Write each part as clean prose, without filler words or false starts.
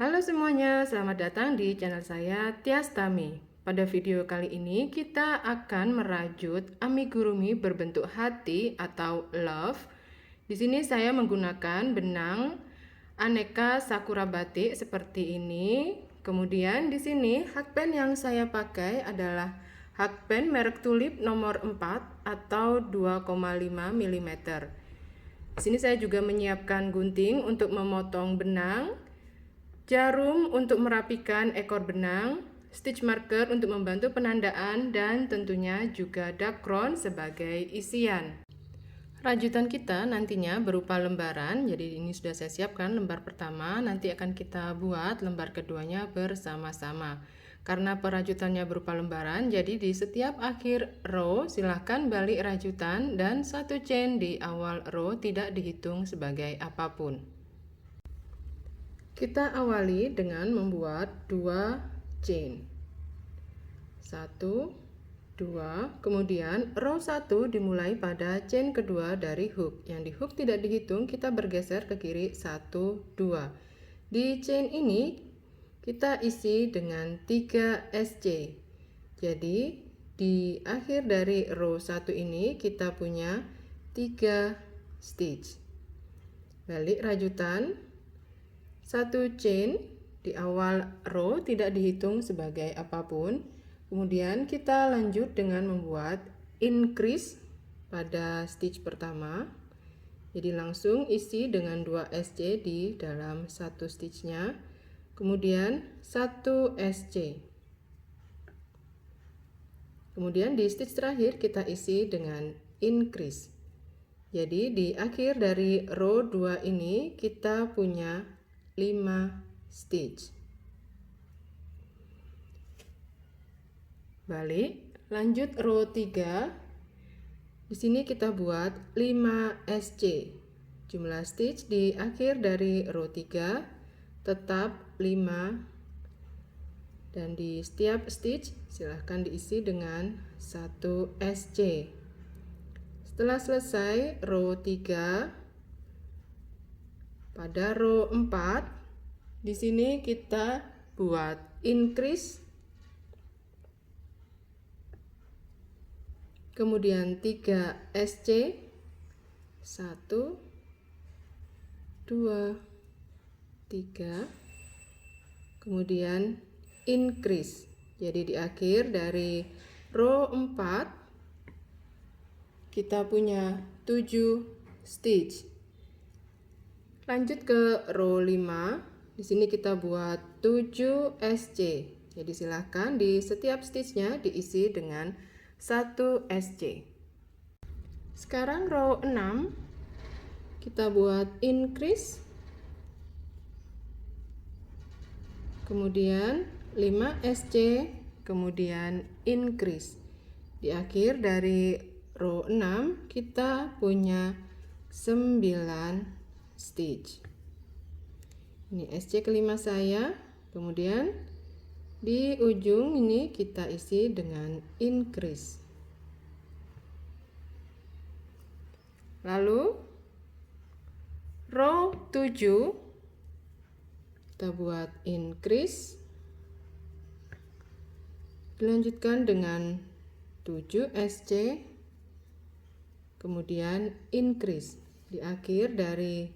Halo semuanya, selamat datang di channel saya Tias Tami. Pada video kali ini kita akan merajut amigurumi berbentuk hati atau love. Di sini saya menggunakan benang aneka sakura batik seperti ini. Kemudian di sini hakpen yang saya pakai adalah hakpen merek Tulip nomor 4 atau 2,5 mm. Di sini saya juga menyiapkan gunting untuk memotong benang, jarum untuk merapikan ekor benang, stitch marker untuk membantu penandaan, dan tentunya juga dakron sebagai isian. Rajutan kita nantinya berupa lembaran, jadi ini sudah saya siapkan lembar pertama, nanti akan kita buat lembar keduanya bersama-sama. Karena perajutannya berupa lembaran, jadi di setiap akhir row silahkan balik rajutan dan satu chain di awal row tidak dihitung sebagai apapun. Kita awali dengan membuat 2 chain. 1, 2, kemudian row 1 dimulai pada chain kedua dari hook. Yang di hook tidak dihitung, kita bergeser ke kiri 1, 2. Di chain ini kita isi dengan 3 SC. Jadi di akhir dari row 1 ini kita punya 3 stitch. Balik rajutan, satu chain di awal row tidak dihitung sebagai apapun. Kemudian kita lanjut dengan membuat increase pada stitch pertama. Jadi langsung isi dengan 2 SC di dalam satu stitchnya. Kemudian 1 SC. Kemudian di stitch terakhir kita isi dengan increase. Jadi di akhir dari row 2 ini kita punya 5 stitch. Balik, lanjut row 3. Di sini kita buat 5 SC. Jumlah stitch di akhir dari row 3 tetap 5, dan di setiap stitch silahkan diisi dengan 1 SC. Setelah selesai row 3, pada row 4, di sini kita buat increase, kemudian 3 SC, 1, 2, 3, kemudian increase. Jadi di akhir dari row 4 kita punya 7 stitch. Lanjut ke row 5. Di sini kita buat 7 SC. Jadi silahkan di setiap stitchnya diisi dengan 1 SC. Sekarang row 6 kita buat increase, kemudian 5 SC, kemudian increase. Di akhir dari row 6 kita punya 9 stitch. Ini SC kelima saya. Kemudian di ujung ini kita isi dengan increase. Lalu row 7 kita buat increase, dilanjutkan dengan 7 SC, kemudian increase. Di akhir dari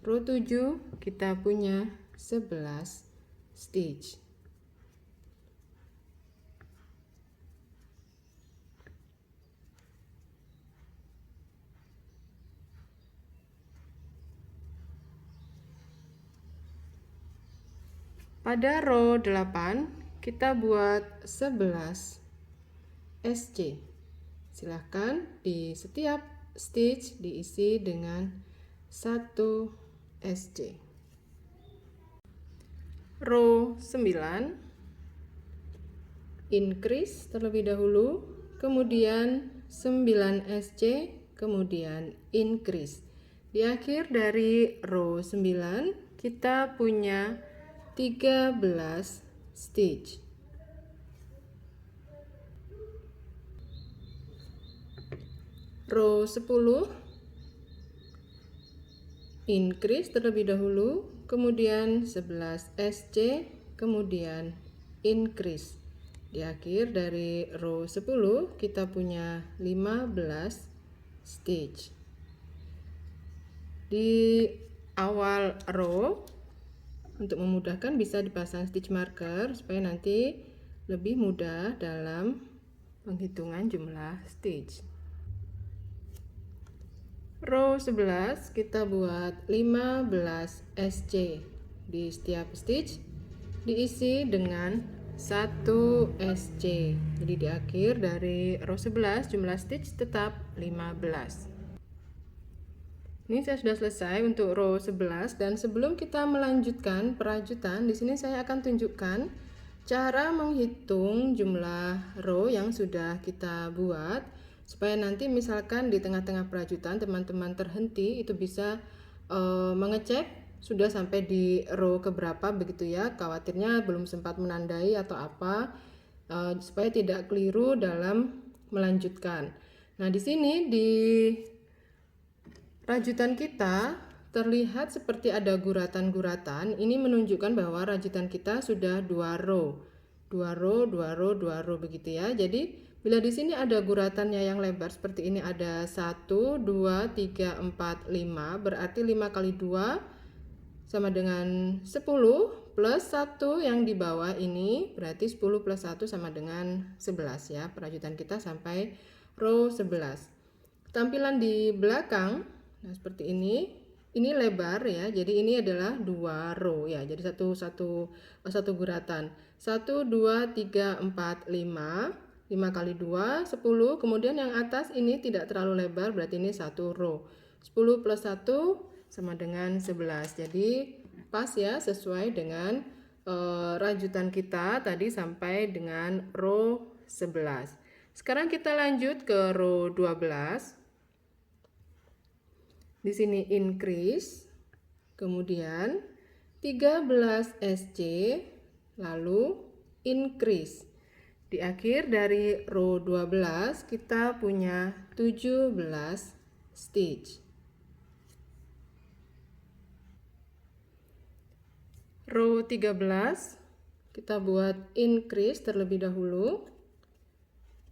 row 7 kita punya 11 stitch. Pada row 8 kita buat 11 SC. Silahkan di setiap stitch diisi dengan 1 SC. Row 9 increase terlebih dahulu, kemudian 9 SC, kemudian increase. Di akhir dari row 9 kita punya 13 stitch. Row 10 increase terlebih dahulu, kemudian 11 SC, kemudian increase. Di akhir dari row 10 kita punya 15 stitch. Di awal row untuk memudahkan bisa dipasang stitch marker supaya nanti lebih mudah dalam penghitungan jumlah stitch. Row 11 kita buat 15 SC. Di setiap stitch diisi dengan 1 SC. Jadi di akhir dari row 11 jumlah stitch tetap 15. Ini saya sudah selesai untuk row 11, dan sebelum kita melanjutkan perajutan, di sini saya akan tunjukkan cara menghitung jumlah row yang sudah kita buat supaya nanti misalkan di tengah-tengah perajutan teman-teman terhenti, itu bisa mengecek sudah sampai di row keberapa begitu ya. Khawatirnya belum sempat menandai atau apa, supaya tidak keliru dalam melanjutkan. Nah, di sini di rajutan kita terlihat seperti ada guratan-guratan. Ini menunjukkan bahwa rajutan kita sudah 2 row. 2 row, 2 row, 2 row begitu ya. Jadi bila di sini ada guratannya yang lebar seperti ini, ada 1, 2, 3, 4, 5, berarti 5 kali 2 sama dengan 10 plus 1 yang di bawah ini, berarti 10 plus 1 sama dengan 11 ya. Perajutan kita sampai row 11. Tampilan di belakang, nah seperti ini lebar ya. Jadi ini adalah 2 row ya. Jadi satu guratan. 1, 2, 3, 4, 5. 5 kali 2, 10. Kemudian yang atas ini tidak terlalu lebar, berarti ini 1 row. 10 plus 1 sama dengan 11. Jadi pas ya, sesuai dengan rajutan kita tadi sampai dengan row 11. Sekarang kita lanjut ke row 12. Di sini increase, kemudian 13 SC, lalu increase. Di akhir dari row 12 kita punya 17 stitch. Row 13 kita buat increase terlebih dahulu,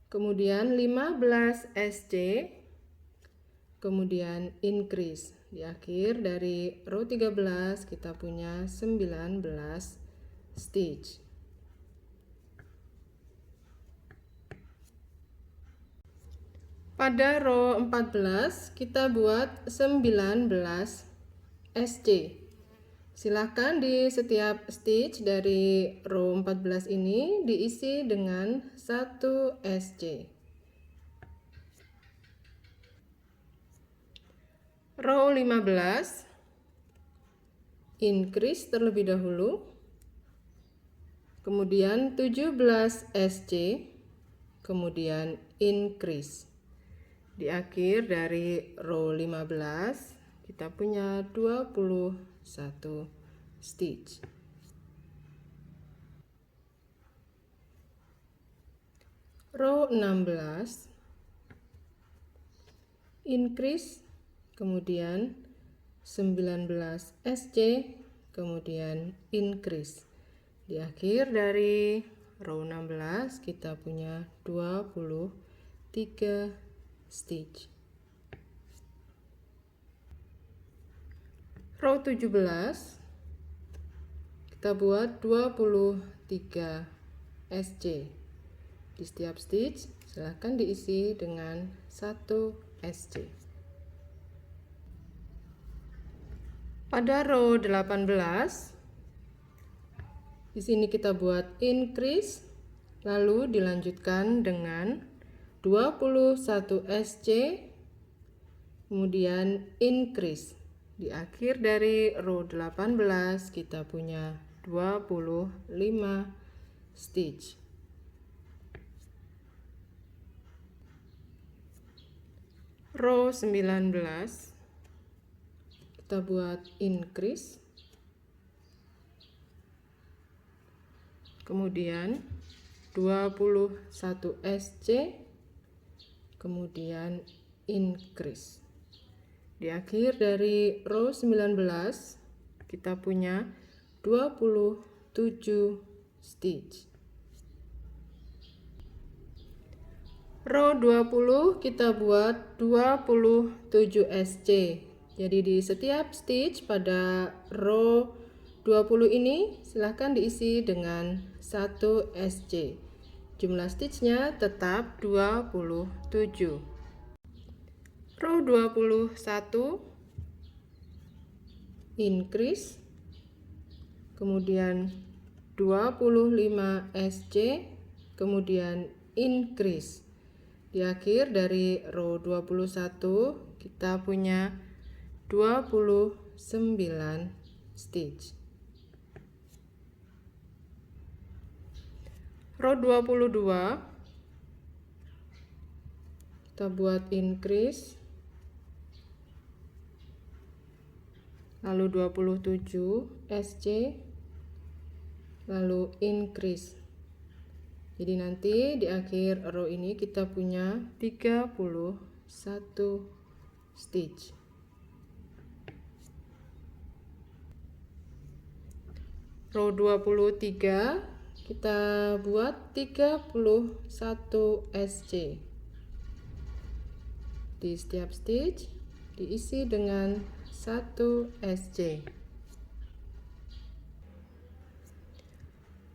kemudian 15 SC, kemudian increase. Di akhir dari row 13 kita punya 19 stitch. Pada row 14 kita buat 19 SC. Silahkan di setiap stitch dari row 14 ini diisi dengan 1 SC. Row 15 increase terlebih dahulu, kemudian 17 SC, kemudian increase. Di akhir dari row 15 kita punya 21 stitch. Row 16 increase, kemudian 19 SC, kemudian increase. Di akhir dari row 16 kita punya 23 stitch. Row 17 kita buat 23 SC. Di setiap stitch silahkan diisi dengan 1 SC. Pada row 18 di sini kita buat increase, lalu dilanjutkan dengan 21 SC, kemudian increase. Di akhir dari row 18 kita punya 25 stitch. Row 19 kita buat increase, kemudian 21 SC, kemudian increase. Di akhir dari row 19 kita punya 27 stitch. Row 20 kita buat 27 SC. Jadi di setiap stitch pada row 20 ini silahkan diisi dengan 1 SC. Jumlah stitchnya tetap 27. Row 21 increase, kemudian 25 SC, kemudian increase. Di akhir dari row 21 kita punya 29 stitch. Row 22 kita buat increase, lalu 27 SC, lalu increase. Jadi nanti di akhir row ini kita punya 31 stitch. Row 23 kita buat 31 SC. Di setiap stitch diisi dengan 1 SC.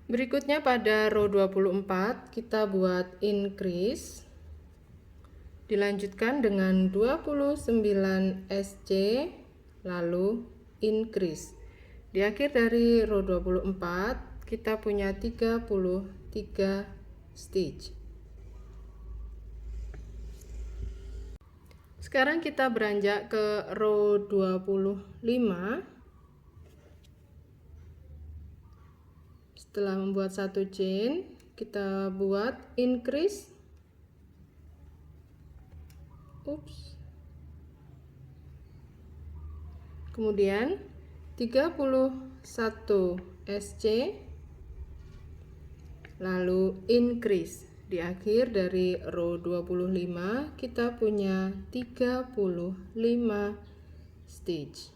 Berikutnya pada row 24 kita buat increase, dilanjutkan dengan 29 SC, lalu increase. Di akhir dari row 24 kita punya 33 stitch. Sekarang kita beranjak ke row 25. Setelah membuat satu chain, kita buat increase. Kemudian 31 SC, lalu increase. Di akhir dari row 25 kita punya 35 stitch.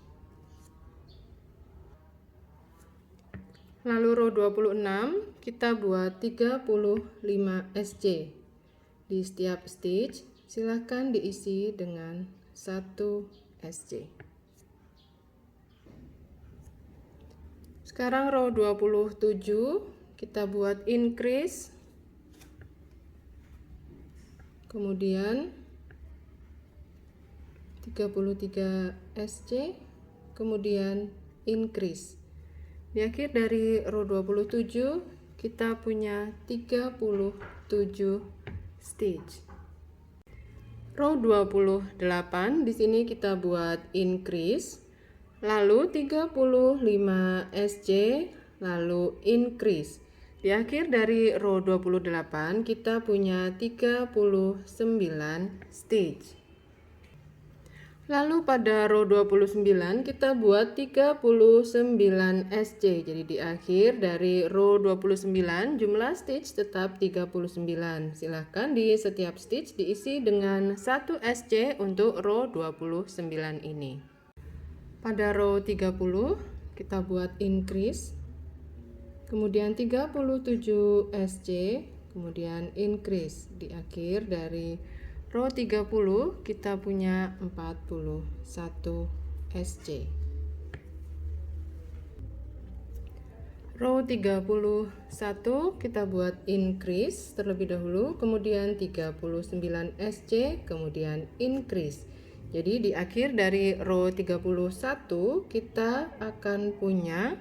Lalu row 26 kita buat 35 SC. Di setiap stitch silahkan diisi dengan 1 SC. Sekarang row 27 kita buat increase, kemudian 33 SC, kemudian increase. Di akhir dari row 27 kita punya 37 stitch. Row 28 di sini kita buat increase, lalu 35 SC, lalu increase. Di akhir dari row 28 kita punya 39 stitch. Lalu pada row 29 kita buat 39 SC. Jadi di akhir dari row 29 jumlah stitch tetap 39. Silahkan di setiap stitch diisi dengan 1 SC untuk row 29 ini. Pada row 30 kita buat increase, kemudian 37 SC, kemudian increase. Di akhir dari row 30 kita punya 41 SC. Row 31 kita buat increase terlebih dahulu, kemudian 39 SC, kemudian increase. Jadi di akhir dari row 31 kita akan punya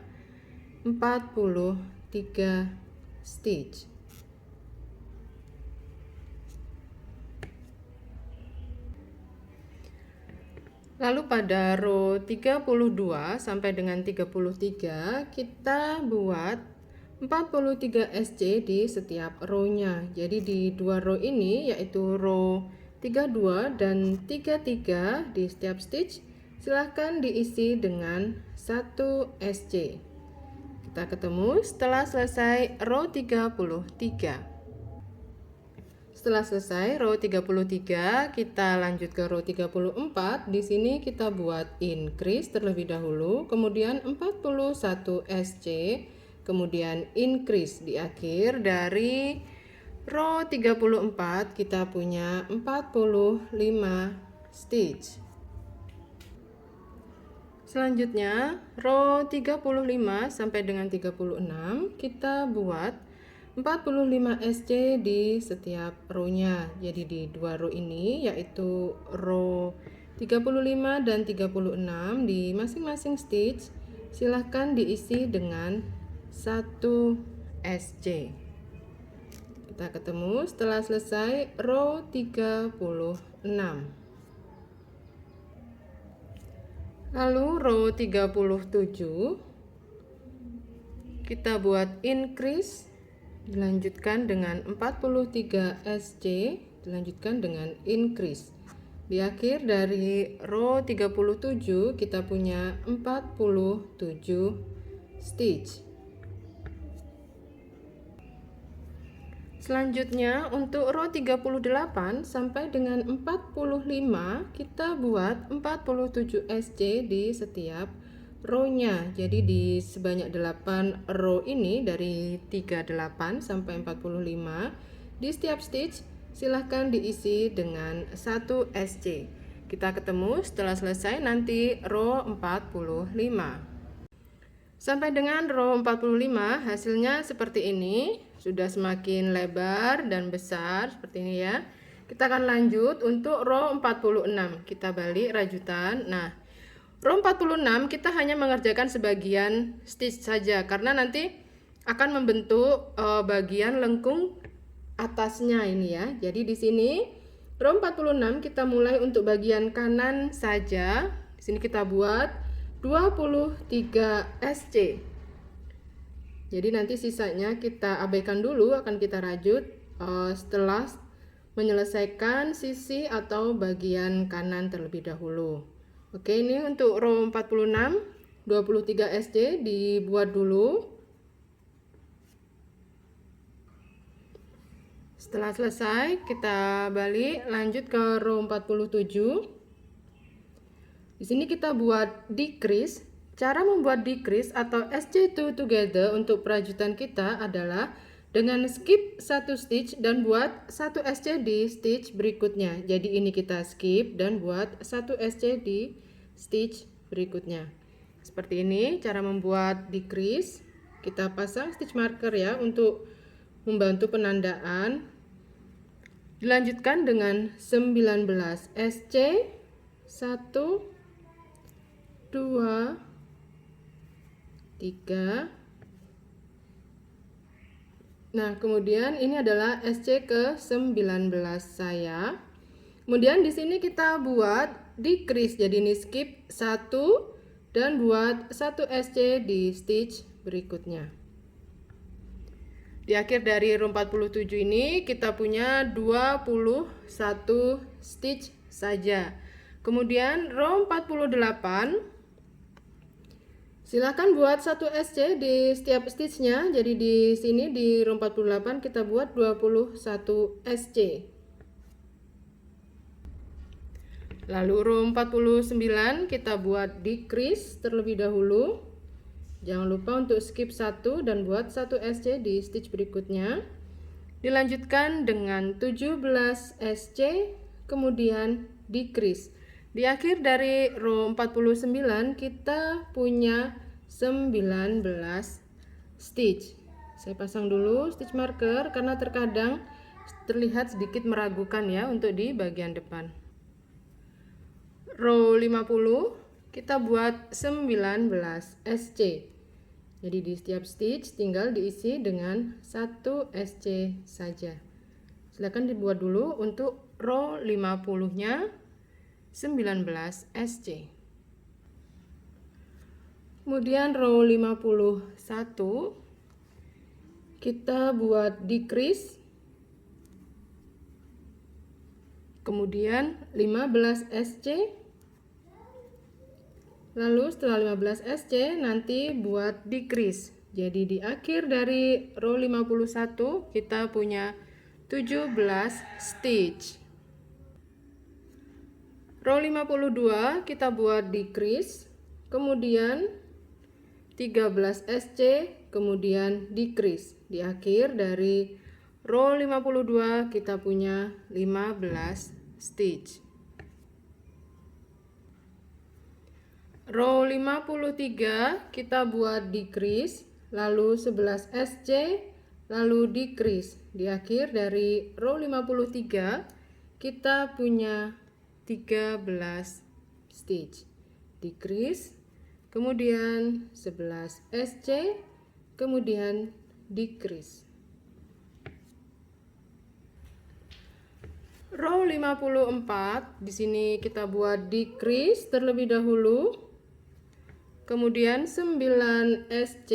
43 stitch. Lalu pada row 32 sampai dengan 33 kita buat 43 SC di setiap row-nya. Jadi di dua row ini yaitu row 32 dan 33 di setiap stitch silahkan diisi dengan 1 SC. Kita ketemu setelah selesai row 33. Setelah selesai row 33, kita lanjut ke row 34. Di sini kita buat increase terlebih dahulu, kemudian 41 SC, kemudian increase di akhir dari row 34 kita punya 45 stitch. Selanjutnya, row 35 sampai dengan 36 kita buat 45 SC di setiap row-nya. Jadi di dua row ini yaitu row 35 dan 36 di masing-masing stitch silahkan diisi dengan 1 SC. Kita ketemu setelah selesai row 36. Lalu row 37 kita buat increase, dilanjutkan dengan 43 SC, dilanjutkan dengan increase. Di akhir dari row 37 kita punya 47 stitch. Selanjutnya untuk row 38 sampai dengan 45 kita buat 47 SC di setiap row-nya. Jadi di sebanyak 8 row ini dari 38 sampai 45 di setiap stitch silahkan diisi dengan 1 SC. Kita ketemu setelah selesai nanti row 45. Sampai dengan row 45 hasilnya seperti ini, sudah semakin lebar dan besar seperti ini ya. Kita akan lanjut untuk row 46. Kita balik rajutan. Nah, row 46 kita hanya mengerjakan sebagian stitch saja karena nanti akan membentuk bagian lengkung atasnya ini ya. Jadi di sini row 46 kita mulai untuk bagian kanan saja. Di sini kita buat 23 SC. Jadi nanti sisanya kita abaikan dulu, akan kita rajut setelah menyelesaikan sisi atau bagian kanan terlebih dahulu. Oke, ini untuk row 46 23 SC dibuat dulu. Setelah selesai kita balik lanjut ke row 47. Di sini kita buat decrease. Cara membuat decrease atau SC2 together untuk perajutan kita adalah dengan skip satu stitch dan buat 1 SC di stitch berikutnya. Jadi ini kita skip dan buat 1 SC di stitch berikutnya. Seperti ini cara membuat decrease. Kita pasang stitch marker ya untuk membantu penandaan. Dilanjutkan dengan 19 SC, 1 2 3. Nah, kemudian ini adalah SC ke 19 saya. Kemudian di sini kita buat decrease. Jadi ini skip 1 dan buat 1 SC di stitch berikutnya. Di akhir dari row 47 ini kita punya 21 stitch saja. Kemudian row 48 silahkan buat 1 SC di setiap stitchnya. Jadi di sini di row 48 kita buat 21 SC. Lalu row 49 kita buat decrease terlebih dahulu. Jangan lupa untuk skip 1 dan buat 1 SC di stitch berikutnya. Dilanjutkan dengan 17 SC, kemudian decrease. Di akhir dari row 49 kita punya 19 stitch. Saya pasang dulu stitch marker karena terkadang terlihat sedikit meragukan ya untuk di bagian depan. Row 50 kita buat 19 SC. Jadi di setiap stitch tinggal diisi dengan 1 SC saja. Silakan dibuat dulu untuk row 50-nya 19 SC. Kemudian row 51 kita buat decrease. Kemudian 15 SC. Lalu setelah 15 SC nanti buat decrease. Jadi di akhir dari row 51 kita punya 17 stitch. Row 52 kita buat decrease, kemudian 13 SC, kemudian decrease. Di akhir dari row 52 kita punya 15 stitch. Row 53 kita buat decrease, lalu 11 SC, lalu decrease. Di akhir dari row 53 kita punya 13 stitch. Decrease, kemudian 11 SC, kemudian decrease. Row 54 di sini kita buat decrease terlebih dahulu, kemudian 9 SC,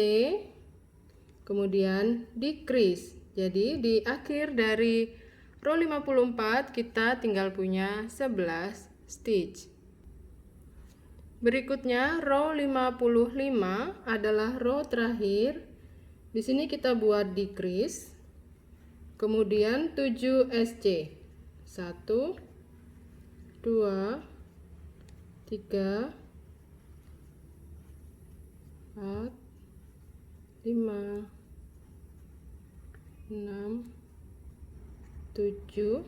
kemudian decrease. Jadi di akhir dari row 54 kita tinggal punya 11 stitch. Berikutnya row 55 adalah row terakhir. Di sini kita buat decrease, kemudian 7 SC. 1 2 3 4 5 6 7,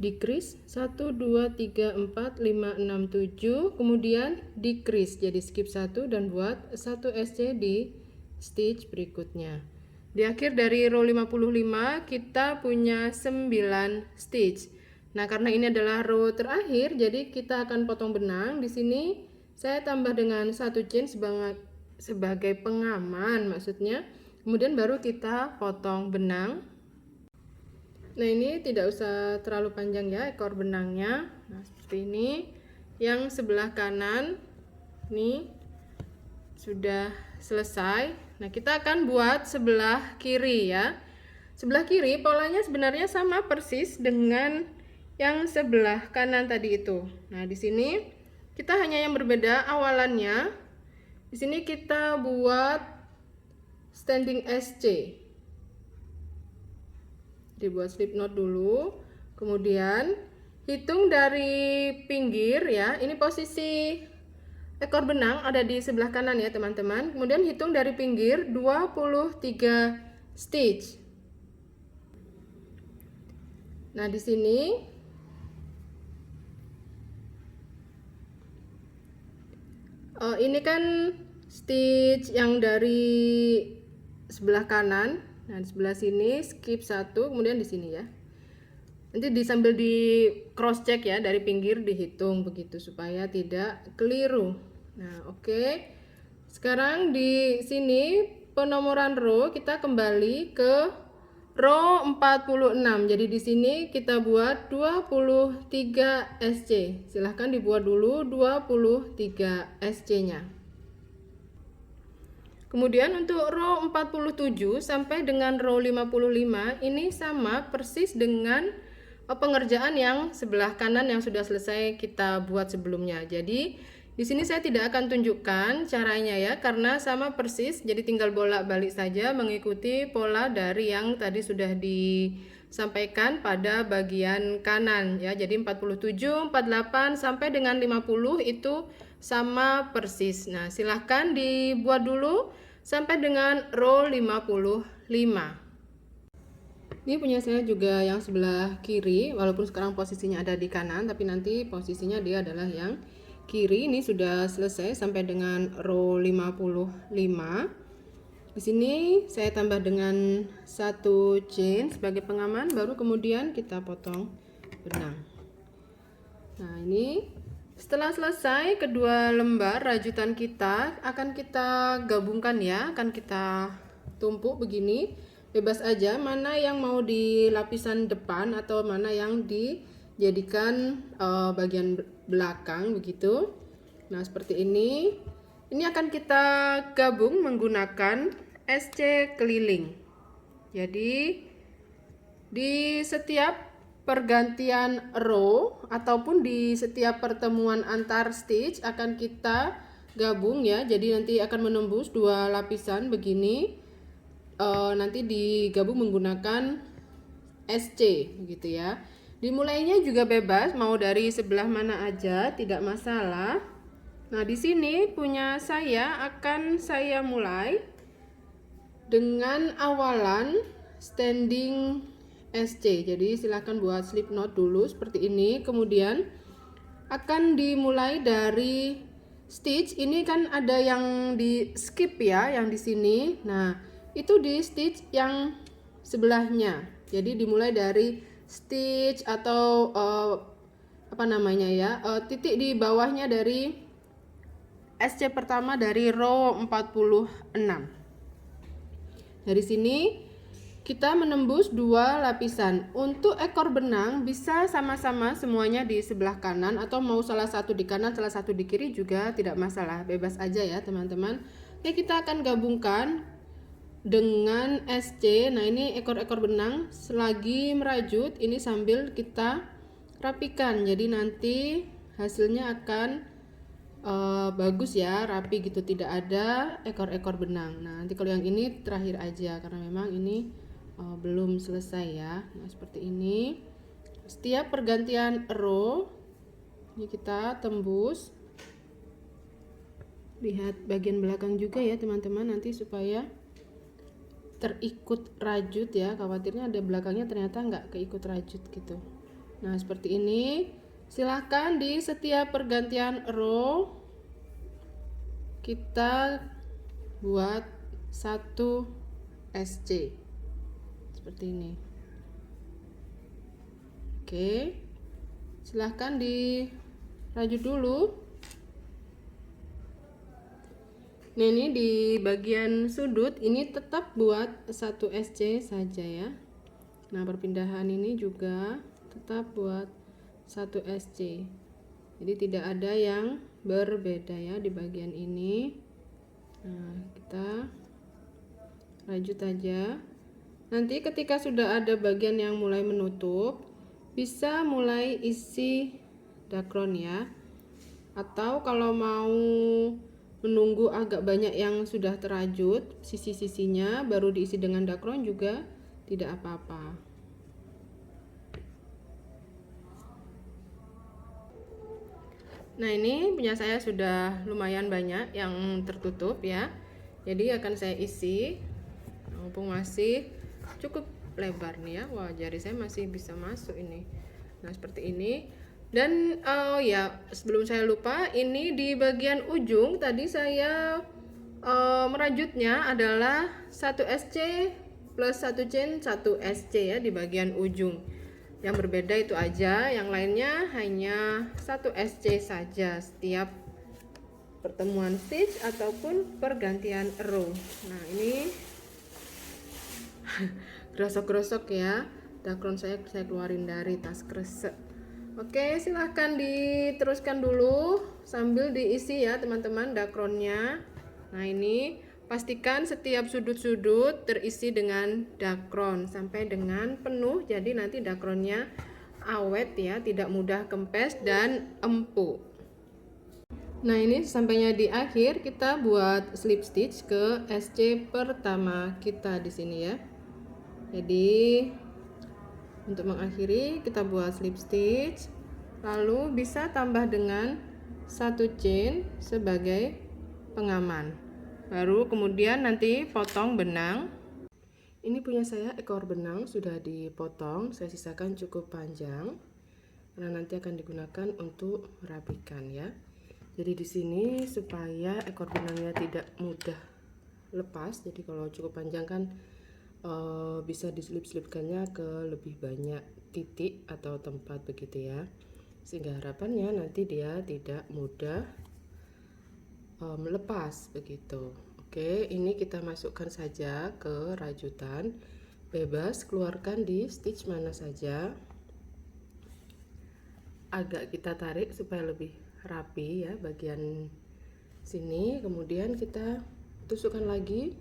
decrease 1 2 3 4 5 6 7, kemudian decrease, jadi skip 1 dan buat 1 SC di stitch berikutnya. Di akhir dari row 55 kita punya 9 stitch. Nah, karena ini adalah row terakhir, jadi kita akan potong benang. Di sini saya tambah dengan 1 chain sebagai pengaman maksudnya. Kemudian baru kita potong benang. Nah, ini tidak usah terlalu panjang ya ekor benangnya. Nah, seperti ini. Yang sebelah kanan ini sudah selesai. Nah, kita akan buat sebelah kiri ya. Sebelah kiri polanya sebenarnya sama persis dengan yang sebelah kanan tadi itu. Nah, di sini kita hanya yang berbeda awalannya. Di sini kita buat standing SC. Dibuat slip knot dulu, kemudian hitung dari pinggir ya. Ini posisi ekor benang ada di sebelah kanan ya teman-teman. Kemudian hitung dari pinggir 23 stitch. Nah, di sini ini kan stitch yang dari sebelah kanan. Nah, di sebelah sini skip 1, kemudian di sini ya. Nanti sambil di cross check ya, dari pinggir dihitung begitu supaya tidak keliru. Nah, oke. Sekarang di sini penomoran row kita kembali ke row 46. Jadi di sini kita buat 23 SC. Silahkan dibuat dulu 23 SC-nya. Kemudian untuk row 47 sampai dengan row 55 ini sama persis dengan pengerjaan yang sebelah kanan yang sudah selesai kita buat sebelumnya. Jadi di sini saya tidak akan tunjukkan caranya ya, karena sama persis. Jadi tinggal bolak-balik saja mengikuti pola dari yang tadi sudah disampaikan pada bagian kanan ya. Jadi 47, 48 sampai dengan 50 itu sama persis. Nah, silahkan dibuat dulu sampai dengan row 55. Ini punya saya juga yang sebelah kiri, walaupun sekarang posisinya ada di kanan, tapi nanti posisinya dia adalah yang kiri. Ini sudah selesai sampai dengan row 55. Di sini saya tambah dengan 1 chain sebagai pengaman, baru kemudian kita potong benang. Nah, ini setelah selesai kedua lembar rajutan kita akan kita gabungkan ya, akan kita tumpuk begini. Bebas aja mana yang mau di lapisan depan atau mana yang dijadikan bagian belakang begitu. Nah, seperti ini. Ini akan kita gabung menggunakan SC keliling. Jadi di setiap pergantian row ataupun di setiap pertemuan antar stitch akan kita gabung ya. Jadi nanti akan menembus 2 lapisan begini. Nanti digabung menggunakan SC gitu ya. Dimulainya juga bebas, mau dari sebelah mana aja, tidak masalah. Nah, di sini punya saya akan saya mulai dengan awalan standing SC. Jadi silahkan buat slip knot dulu seperti ini. Kemudian akan dimulai dari stitch. Ini kan ada yang di skip ya, yang di sini. Nah, itu di stitch yang sebelahnya. Jadi dimulai dari stitch atau apa namanya ya, titik di bawahnya dari SC pertama dari row 46. Dari sini kita menembus 2 lapisan. Untuk ekor benang bisa sama-sama semuanya di sebelah kanan, atau mau salah satu di kanan, salah satu di kiri juga tidak masalah, bebas aja ya teman-teman. Oke, kita akan gabungkan dengan SC. Nah, ini ekor-ekor benang selagi merajut ini sambil kita rapikan. Jadi nanti hasilnya akan bagus ya, rapi gitu, tidak ada ekor-ekor benang. Nah, nanti kalau yang ini terakhir aja karena memang ini belum selesai ya. Nah, seperti ini. Setiap pergantian row ini kita tembus. Lihat bagian belakang juga ya teman-teman, nanti supaya terikut rajut ya. Khawatirnya ada belakangnya ternyata nggak keikut rajut gitu. Nah, seperti ini. Silahkan di setiap pergantian row kita buat 1 SC seperti ini. Oke, silahkan dirajut dulu. Nah, ini di bagian sudut ini tetap buat 1 SC saja ya. Nah, perpindahan ini juga tetap buat 1 SC. Jadi tidak ada yang berbeda ya di bagian ini. Nah, kita rajut aja. Nanti ketika sudah ada bagian yang mulai menutup, bisa mulai isi dakron ya. Atau kalau mau menunggu agak banyak yang sudah terajut sisi-sisinya baru diisi dengan dakron juga tidak apa-apa. Nah, ini punya saya sudah lumayan banyak yang tertutup ya. Jadi akan saya isi. Mumpung masih cukup lebar nih ya. Wah, jari saya masih bisa masuk ini. Nah, seperti ini. Dan ya, sebelum saya lupa, ini di bagian ujung tadi saya merajutnya adalah 1 SC plus 1 chain 1 SC ya di bagian ujung. Yang berbeda itu aja, yang lainnya hanya 1 SC saja setiap pertemuan stitch ataupun pergantian row. Nah, ini grosok-grosok ya, dakron saya keluarin dari tas kresek. Oke, silahkan diteruskan dulu sambil diisi ya teman-teman dakronnya. Nah, ini pastikan setiap sudut-sudut terisi dengan dakron sampai dengan penuh, jadi nanti dakronnya awet ya, tidak mudah kempes dan empuk. Nah, ini sampainya di akhir, kita buat slip stitch ke SC pertama kita di sini ya. Jadi untuk mengakhiri kita buat slip stitch, lalu bisa tambah dengan 1 chain sebagai pengaman. Baru kemudian nanti potong benang. Ini punya saya ekor benang sudah dipotong, saya sisakan cukup panjang karena nanti akan digunakan untuk merapikan ya. Jadi di sini supaya ekor benangnya tidak mudah lepas, jadi kalau cukup panjang kan bisa diselip-selipkannya ke lebih banyak titik atau tempat begitu ya, sehingga harapannya nanti dia tidak mudah melepas begitu. Oke, ini kita masukkan saja ke rajutan, bebas keluarkan di stitch mana saja, agak kita tarik supaya lebih rapi ya bagian sini, kemudian kita tusukkan lagi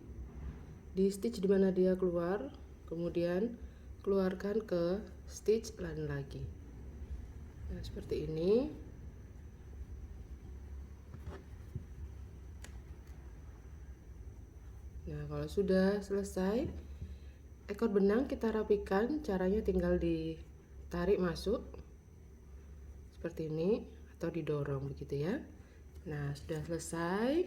di stitch di mana dia keluar, kemudian keluarkan ke stitch lain lagi. Nah, seperti ini. Nah, kalau sudah selesai, Ekor benang kita rapikan, caranya tinggal ditarik masuk seperti ini atau didorong begitu ya. Nah, sudah selesai.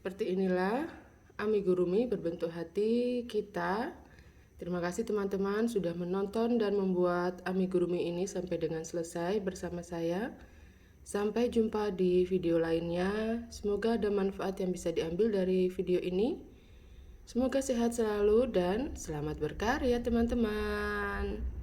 Seperti inilah amigurumi berbentuk hati kita. Terima kasih teman-teman sudah menonton dan membuat amigurumi ini sampai dengan selesai bersama saya. Sampai jumpa di video lainnya. Semoga ada manfaat yang bisa diambil dari video ini. Semoga sehat selalu dan selamat berkarya teman-teman.